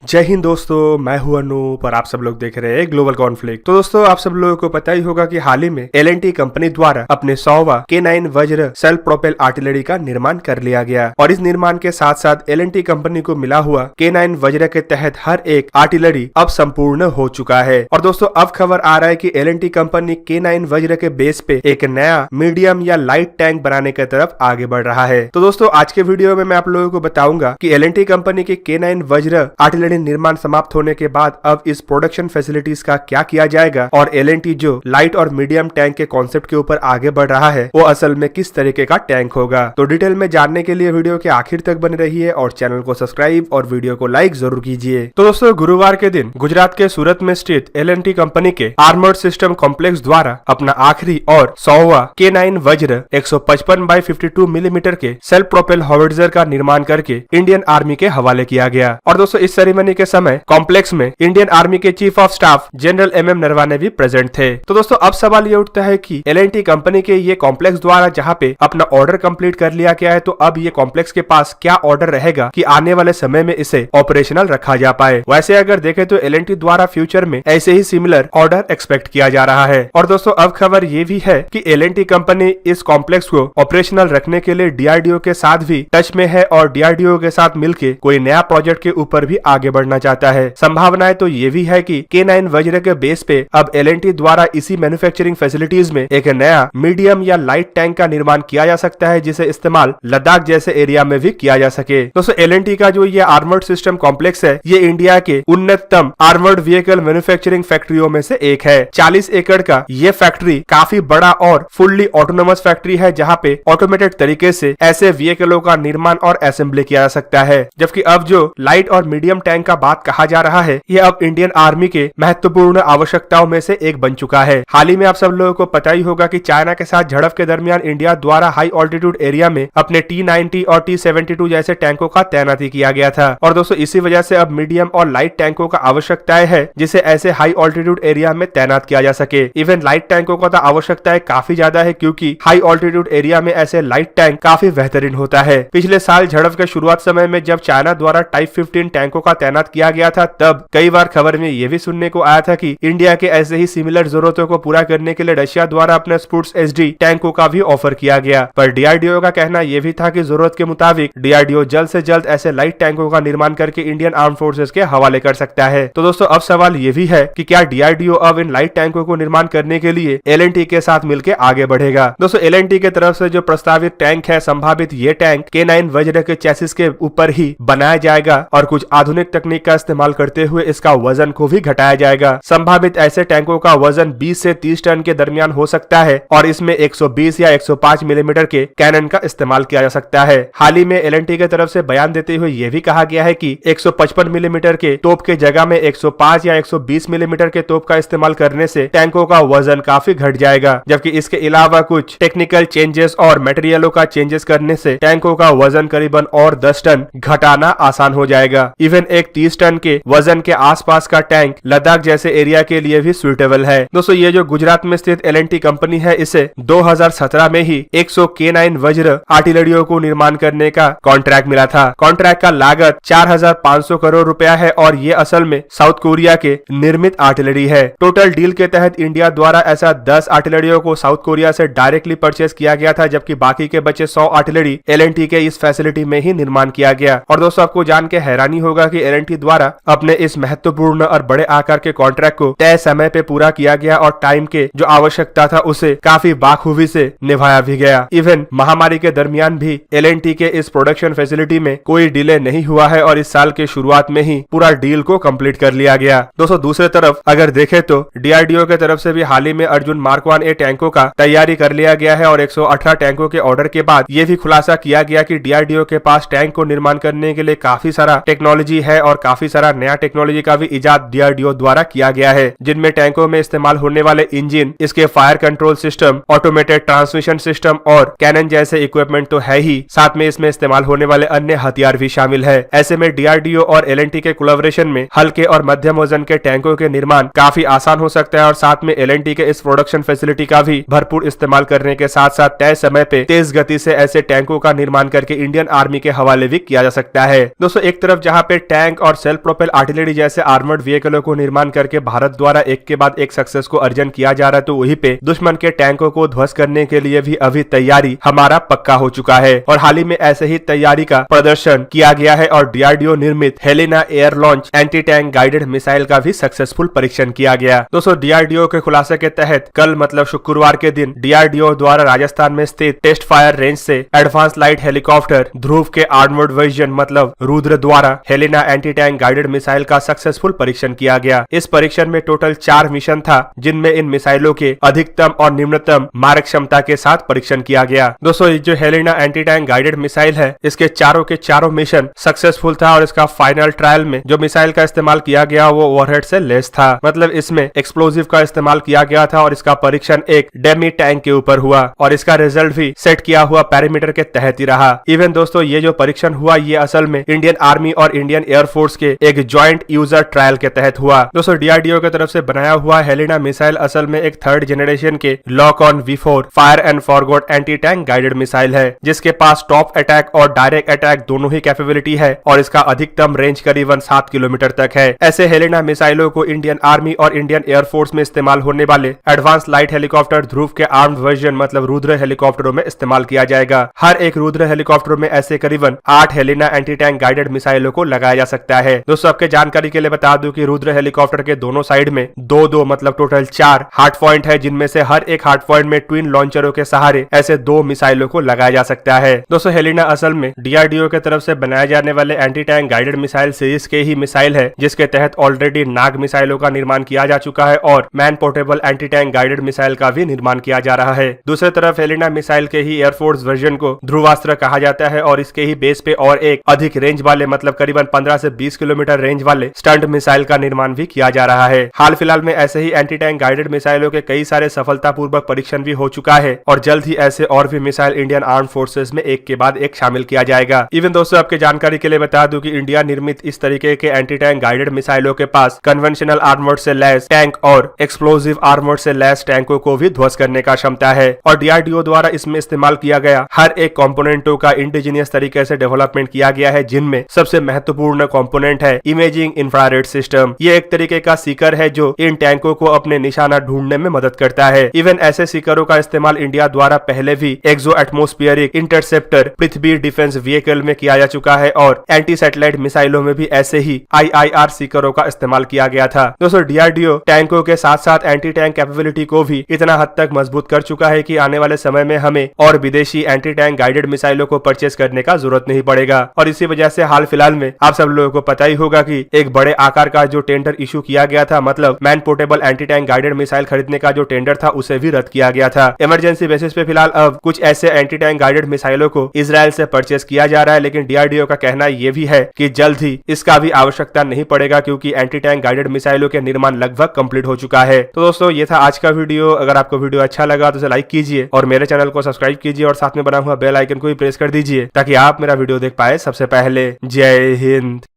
जय हिंद दोस्तों, मैं हूं अनूप और आप सब लोग देख रहे हैं ग्लोबल कॉन्फ्लिक्ट। तो दोस्तों, आप सब लोगों को पता ही होगा कि हाल ही में L&T कंपनी द्वारा अपने 100वां K9 वज्र सेल्फ प्रोपेल आर्टिलरी का निर्माण कर लिया गया और इस निर्माण के साथ साथ L&T कंपनी को मिला हुआ K9 वज्र के तहत हर एक आर्टिलरी अब संपूर्ण हो चुका है। और दोस्तों, अब खबर आ रहा है कि L&T कंपनी K9 वज्र के बेस पे एक नया मीडियम या लाइट टैंक बनाने की तरफ आगे बढ़ रहा है। तो दोस्तों, आज के वीडियो में मैं आप लोगों को बताऊंगा कि L&T कंपनी के K9 वज्र आर्टिलरी निर्माण समाप्त होने के बाद अब इस प्रोडक्शन फैसिलिटीज का क्या किया जाएगा और L&T जो लाइट और मीडियम टैंक के कॉन्सेप्ट के ऊपर आगे बढ़ रहा है वो असल में किस तरीके का टैंक होगा। तो डिटेल में जानने के लिए वीडियो के आखिर तक बने रहिए और चैनल को सब्सक्राइब और वीडियो को लाइक जरूर कीजिए। तो दोस्तों, गुरुवार के दिन गुजरात के सूरत में स्थित L&T कंपनी के आर्मर्ड सिस्टम कॉम्प्लेक्स द्वारा अपना आखिरी और 100वां K9 वज्र 155x52 मिलीमीटर के सेल्फ प्रोपेल हॉविट्जर का निर्माण करके इंडियन आर्मी के हवाले किया गया। और दोस्तों, इस सेरेमनी के समय कॉम्प्लेक्स में इंडियन आर्मी के chief of staff general MM Naravane भी प्रेजेंट थे। तो दोस्तों, अब सवाल ये उठता है कि L&T कंपनी के ये कॉम्प्लेक्स द्वारा जहां पे अपना ऑर्डर कंप्लीट कर लिया गया है, तो अब ये कॉम्प्लेक्स के पास क्या ऑर्डर रहेगा कि आने वाले समय में इसे ऑपरेशनल रखा जा पाए। वैसे अगर देखें तो L&T द्वारा फ्यूचर में ऐसे ही सिमिलर ऑर्डर एक्सपेक्ट किया जा रहा है। और दोस्तों, अब खबर ये भी है कि L&T कंपनी इस कॉम्प्लेक्स को ऑपरेशनल रखने के लिए DRDO के साथ भी टच में है और DRDO के साथ मिलकर कोई नया प्रोजेक्ट के ऊपर भी आगे बढ़ना चाहता है। संभावनाएं तो ये भी है कि K9 वज्र के बेस पे अब L&T द्वारा इसी मैन्युफैक्चरिंग फैसिलिटीज में एक नया मीडियम या लाइट टैंक का निर्माण किया जा सकता है, जिसे इस्तेमाल लद्दाख जैसे एरिया में भी किया जा सके। दोस्तों, L&T का जो ये आर्मर्ड सिस्टम कॉम्प्लेक्स है, ये इंडिया के उन्नतम आर्मर्ड व्हीकल मैन्युफैक्चरिंग फैक्ट्रियों में से एक है। 40 एकड़ का ये फैक्ट्री काफी बड़ा और फुल्ली ऑटोनोमस फैक्ट्री है, जहाँ पे ऑटोमेटेड तरीके से ऐसे व्हीकलों का निर्माण और असेंबली किया जा सकता है। जबकि अब जो लाइट और मीडियम टैंक का बात कहा जा रहा है, यह अब इंडियन आर्मी के महत्वपूर्ण आवश्यकताओं में से एक बन चुका है। हाल ही में आप सब लोगों को पता ही होगा कि चाइना के साथ झड़प के दरमियान इंडिया द्वारा हाई ऑल्टीट्यूड एरिया में अपने T-90 और T-72 जैसे टैंकों का तैनाती किया गया था। और दोस्तों, इसी वजह से अब मीडियम और लाइट टैंकों का आवश्यकताएं है, जिसे ऐसे हाई ऑल्टीट्यूड एरिया में तैनात किया जा सके। इवन लाइट टैंकों का तो आवश्यकताएं काफी ज्यादा है, क्योंकि हाई ऑल्टीट्यूड एरिया में ऐसे लाइट टैंक काफी बेहतरीन होता है। पिछले साल झड़प के शुरुआत समय में जब चाइना द्वारा टाइप 15 टैंकों का तैनात किया गया था, तब कई बार खबर में ये भी सुनने को आया था कि इंडिया के ऐसे ही सिमिलर जरूरतों को पूरा करने के लिए रशिया द्वारा अपने स्पुट्स SD टैंकों का भी ऑफर किया गया। पर DRDO का कहना यह भी था कि जरूरत के मुताबिक DRDO जल्द से जल्द ऐसे लाइट टैंकों का निर्माण करके इंडियन आर्म फोर्सेस के हवाले कर सकता है। तो दोस्तों, अब सवाल ये भी है कि क्या DRDO अब इन लाइट टैंकों को निर्माण करने के लिए L&T के साथ मिलकर आगे बढ़ेगा। दोस्तों, L&T की तरफ से जो प्रस्तावित टैंक है, संभावित ये टैंक K9 वज्र के चेसिस के ऊपर ही बनाया जाएगा और कुछ आधुनिक तकनीक का इस्तेमाल करते हुए इसका वजन को भी घटाया जाएगा। संभावित ऐसे टैंकों का वजन 20 से 30 टन के दरमियान हो सकता है और इसमें 120 या 105 मिलीमीटर के कैनन का इस्तेमाल किया जा सकता है। हाल ही में L&T की तरफ से बयान देते हुए यह भी कहा गया है कि 155 मिलीमीटर के तोप के जगह में 105 या 120 मिलीमीटर के तोप का इस्तेमाल करने से टैंकों का वजन काफी घट जाएगा। जबकि इसके अलावा कुछ टेक्निकल चेंजेस और मटेरियलों का चेंजेस करने से टैंकों का वजन करीबन और 10 टन घटाना आसान हो जाएगा। इवन एक 30 टन के वजन के आसपास का टैंक लद्दाख जैसे एरिया के लिए भी सुइटेबल है। दोस्तों, ये जो गुजरात में स्थित L&T कंपनी है, इसे 2017 में ही 100 K9 वज्र आर्टिलरियों को निर्माण करने का कॉन्ट्रैक्ट मिला था। कॉन्ट्रैक्ट का लागत 4500 करोड़ रुपया है और ये असल में साउथ कोरिया के निर्मित आर्टिलरी है। टोटल डील के तहत इंडिया द्वारा ऐसा 10 आर्टिलरियों को साउथ कोरिया से डायरेक्टली परचेस किया गया था, जबकि बाकी के बचे 100 आर्टिलरी L&T के इस फैसिलिटी में ही निर्माण किया गया। और दोस्तों, आपको जान के हैरानी होगा कि L&T द्वारा अपने इस महत्वपूर्ण और बड़े आकार के कॉन्ट्रैक्ट को तय समय पे पूरा किया गया और टाइम के जो आवश्यकता था उसे काफी बाखूबी से निभाया भी गया। इवन महामारी के दरमियान भी L&T के इस प्रोडक्शन फैसिलिटी में कोई डिले नहीं हुआ है और इस साल के शुरुआत में ही पूरा डील को कंप्लीट कर लिया गया। दोस्तों, दूसरी तरफ अगर देखें तो DRDO के तरफ से भी हाल ही में अर्जुन मार्क 1A टैंकों का तैयारी कर लिया गया है और 118 टैंकों के ऑर्डर के बाद ये भी खुलासा किया गया कि DRDO के पास टैंक को निर्माण करने के लिए काफी सारा टेक्नोलॉजी है और काफी सारा नया टेक्नोलॉजी का भी इजाद DRDO द्वारा किया गया है, जिनमें टैंकों में इस्तेमाल होने वाले इंजन, इसके fire control system, automated transmission system और कैनन जैसे इक्विपमेंट तो है ही, साथ में इसमें इस्तेमाल होने वाले अन्य हथियार भी शामिल है। ऐसे में DRDO और L&T के कोलैबोरेशन में हल्के और मध्यम वजन के टैंकों के निर्माण काफी आसान हो सकता है और साथ में L&T के इस प्रोडक्शन फैसिलिटी का भी भरपूर इस्तेमाल करने के साथ साथ तय समय पे तेज गति से ऐसे टैंकों का निर्माण करके इंडियन आर्मी के हवाले भी किया जा सकता है। दोस्तों, एक तरफ जहाँ पे टैंक टैंक और सेल्फ प्रोपेल आर्टिलरी जैसे आर्मर्ड व्हीकलों को निर्माण करके भारत द्वारा एक के बाद एक सक्सेस को अर्जन किया जा रहा है, तो वहीं पे दुश्मन के टैंकों को ध्वस्त करने के लिए भी अभी तैयारी हमारा पक्का हो चुका है। और हाल ही में ऐसे ही तैयारी का प्रदर्शन किया गया है और डीआरडीओ निर्मित Helena air launch anti tank guided missile का भी सक्सेसफुल परीक्षण किया गया। दोस्तों, डीआरडीओ के खुलासे के तहत कल मतलब शुक्रवार के दिन डीआरडीओ द्वारा राजस्थान में स्थित टेस्ट फायर रेंज से एडवांस लाइट हेलीकॉप्टर ध्रुव के आर्मर्ड वर्जन मतलब रुद्र द्वारा Helena anti tank guided missile का सक्सेसफुल परीक्षण किया गया। इस परीक्षण में टोटल 4 मिशन था, जिनमें इन मिसाइलों के अधिकतम और निम्नतम मारक क्षमता के साथ परीक्षण किया गया। दोस्तों, जो Helena anti tank guided missile है, इसके चारों के चारों मिशन सक्सेसफुल था और इसका फाइनल ट्रायल में जो मिसाइल का इस्तेमाल किया गया वो ओवरहेड से लेस था, मतलब इसमें एक्सप्लोजिव का इस्तेमाल किया गया था और इसका परीक्षण एक डेमी टैंक के ऊपर हुआ और इसका रिजल्ट भी सेट किया हुआ पैरामीटर के तहत ही रहा। इवन दोस्तों, ये जो परीक्षण हुआ ये असल में इंडियन आर्मी और इंडियन एयरफोर्स के एक ज्वाइंट यूजर ट्रायल के तहत हुआ। दोस्तों, डीआरडीओ की तरफ से बनाया हुआ हेलेना मिसाइल असल में एक 3rd जनरेशन के lock on V4 fire and forgot anti tank guided missile है, जिसके पास टॉप अटैक और डायरेक्ट अटैक दोनों ही कैपेबिलिटी है और इसका अधिकतम रेंज करीबन 7 किलोमीटर तक है। ऐसे हेलेना मिसाइलों को इंडियन आर्मी और इंडियन एयरफोर्स में इस्तेमाल होने वाले एडवांस लाइट हेलीकॉप्टर ध्रुव के आर्म्ड वर्जन मतलब रुद्र हेलीकॉप्टरों में इस्तेमाल किया जाएगा। हर एक रुद्र हेलीकॉप्टर में ऐसे करीबन 8 हेलेना एंटी टैंक गाइडेड मिसाइलों को लगाया जा सकता है। दोस्तों, आपके जानकारी के लिए बता दूं कि रुद्र हेलीकॉप्टर के दोनों साइड में 2-2 मतलब टोटल 4 हार्ड पॉइंट है, जिनमें से हर एक हार्ड पॉइंट में ट्विन लॉन्चरों के सहारे ऐसे 2 मिसाइलों को लगाया जा सकता है। दोस्तों, हेलेना असल में डीआरडीओ की तरफ से बनाए जाने वाले anti tank guided missile series के ही मिसाइल है, जिसके तहत ऑलरेडी नाग मिसाइलों का निर्माण किया जा चुका है और man portable anti tank guided missile का भी निर्माण किया जा रहा है। दूसरी तरफ हेलेना मिसाइल के ही एयरफोर्स वर्जन को ध्रुवास्त्र कहा जाता है और इसके ही बेस पे और एक अधिक रेंज वाले मतलब करीबन 15 से 20 किलोमीटर रेंज वाले स्टंट मिसाइल का निर्माण भी किया जा रहा है। हाल फिलहाल में ऐसे ही एंटी टैंक गाइडेड मिसाइलों के कई सारे सफलतापूर्वक परीक्षण भी हो चुका है और जल्द ही ऐसे और भी मिसाइल इंडियन आर्म फोर्सेस में एक के बाद एक शामिल किया जाएगा। इवन दोस्तों, आपके जानकारी के लिए बता दूं कि इंडिया निर्मित इस तरीके के एंटी टैंक गाइडेड मिसाइलों के पास कन्वेंशनल आर्मर्ड से लैस टैंक और एक्सप्लोसिव आर्मर्ड से लैस टैंकों को भी ध्वस्त करने का क्षमता है और डीआरडीओ द्वारा इसमें इस्तेमाल किया गया हर एक कंपोनेंटों का इंडिजीनियस तरीके से डेवलपमेंट किया गया है, जिनमें सबसे महत्वपूर्ण कंपोनेंट है इमेजिंग इंफ्रारेड सिस्टम। ये एक तरीके का सीकर है जो इन टैंकों को अपने निशाना ढूंढने में मदद करता है। इवन ऐसे सीकरों का इस्तेमाल इंडिया द्वारा पहले भी एक्सो एटमोस्फियरिक इंटरसेप्टर पृथ्वी डिफेंस व्हीकल में किया जा चुका है और एंटी सैटेलाइट मिसाइलों में भी ऐसे ही IIR सीकरों का इस्तेमाल किया गया था। दोस्तों, डीआरडीओ टैंकों के साथ साथ एंटी टैंक कैपेबिलिटी को भी इतना हद तक मजबूत कर चुका है कि आने वाले समय में हमें और विदेशी एंटी टैंक गाइडेड मिसाइलों को परचेस करने का जरूरत नहीं पड़ेगा। और इसी वजह से हाल फिलहाल में आप सब लोगों को पता ही होगा कि एक बड़े आकार का जो टेंडर इशू किया गया था, मतलब man portable anti tank guided missile खरीदने का जो टेंडर था, उसे भी रद्द किया गया था। इमरजेंसी बेसिस पे फिलहाल अब कुछ ऐसे एंटी टैंक गाइडेड मिसाइलों को इजराइल से परचेस किया जा रहा है, लेकिन डीआरडीओ का कहना यह भी है कि जल्द ही इसका भी आवश्यकता नहीं पड़ेगा क्योंकि एंटी टैंक गाइडेड मिसाइलों के निर्माण लगभग कंप्लीट हो चुका है। तो दोस्तों, ये था आज का वीडियो। अगर आपको वीडियो अच्छा लगा तो इसे लाइक कीजिए और मेरे चैनल को सब्सक्राइब कीजिए और साथ में बना हुआ बेल आइकन को भी प्रेस कर दीजिए ताकि आप मेरा वीडियो देख पाए सबसे पहले। जय हिंद।